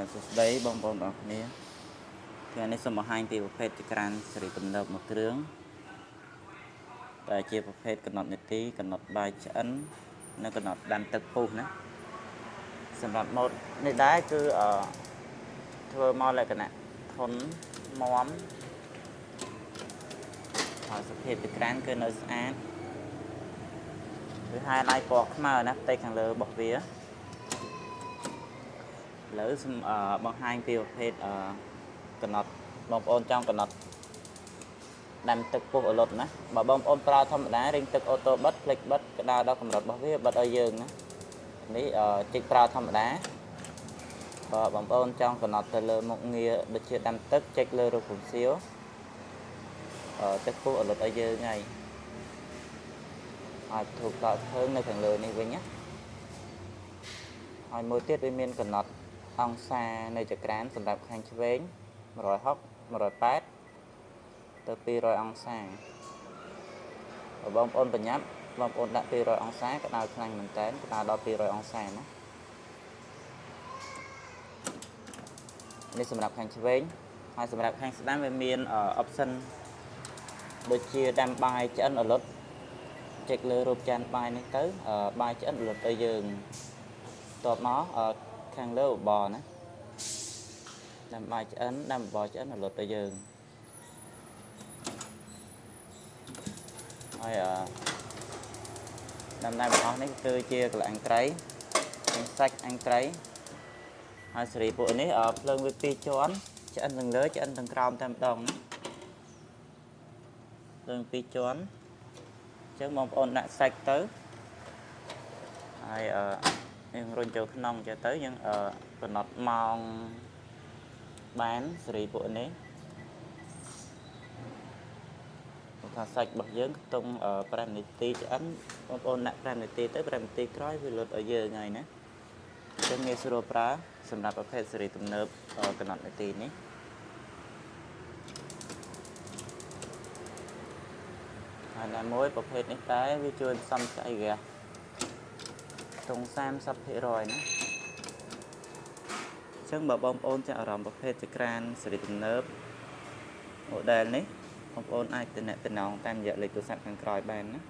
សួស្តីបងប្អូនទាំងអស់គ្នាថ្ងៃនេះសូមបង្ហាញពីប្រភេទចក្រានសេរីទំនើបមួយគ្រឿងដែលជាប្រភេទកំណត់នីតិកំណត់បាយឆ្អិននិងកំណត់ដាំទឹកពុះណាសម្រាប់ម៉ូតនេះដែរគឺធ្វើមកលក្ខណៈធន់មាំហើយសភាពចក្រានគឺនៅស្អាតវាហាយឡៃពណ៌ខ្មៅណាផ្ទៃខាងលើរបស់វាឥឡូវសូមបង្ហាញពីប្រភេទកំណត់បងប្អូនចង់កំណត់ដាំទឹកពុះឲ្យលុតណាបើបងប្អូនប្រើធម្មតារៀងទឹកអូតូបិទផ្លិចបិទក្តៅដល់កម្រិតរបស់វាបិទឲ្យយើងណានេះជីកប្រើធម្មតាបើបងប្អូនចង់កំណត់ទៅលើមុខងារដូចជាដាំទឹកចុចលើរូបពសៀវទឹកពុះឲ្យលុតឲ្យយើងហើយធូបតើភ្លើងនៅខាងលើនេះវិញណាហើយមួយទៀតវាមានកំណត់អង្សានៃចក្រានសម្រាប់ខាងឆ្វេង160 180ទៅ200អង្សាបើបងប្អូនប្រញាប់បងប្អូនដាក់200អង្សាក្តៅខ្លាំងមែនតើក្តៅដល់200អង្សាណានេះសម្រាប់ខាងឆ្វេងហើយសម្រាប់ខាងស្ដាំវាមានoption ដូចជាដាំបាយឆ្អិនឲ្យលុតចុចលើរូបចានបាយនេះទៅបាយឆ្អិនលុតទៅយើងតបមកខាងលើបបរណាដាំបាយឆ្អិនដាំបបរឆ្អិនលុតទៅយើងហើយដំណើររបស់នេះគឺជាកន្លែងត្រីសាច់អង្ត្រីហើយសេរីពួកនេះភ្លើងវា2ជាន់ឆ្អិនទាំងលើឆ្អិនទាំងក្រោមតែម្ដងណាភ្លើង2ជាន់អញ្ចឹងបងប្អូនដាក់សាច់ទៅហើយយើងរុញចូលក្នុងចេះទៅយើងកំណត់ម៉ោងបានសេរីពួកនេះថាសាច់របស់យើងខ្ទង់5នាទីឆ្អិនបងប្អូនដាក់5នាទីទៅ5នាទីក្រោយវាលុតឲ្យយើងហើយណាអញ្ចឹងងាយស្រួលប្រើសម្រាប់ប្រភេទសេរីទំនើបកំណត់នាទីនេះហើយណាមួយប្រភេទនេះតែវាជួយសំចៃហ្គាសខ្ទង់30%ណាអញ្ចឹងបើបងប្អូនចាក់អារម្មណ៍ប្រភេទចក្រានសេរីទំនើប model នេះបងប្អូនអាចតំណែងតាមរយៈលេខទូរស័ព្ទខាងក្រោយបានណា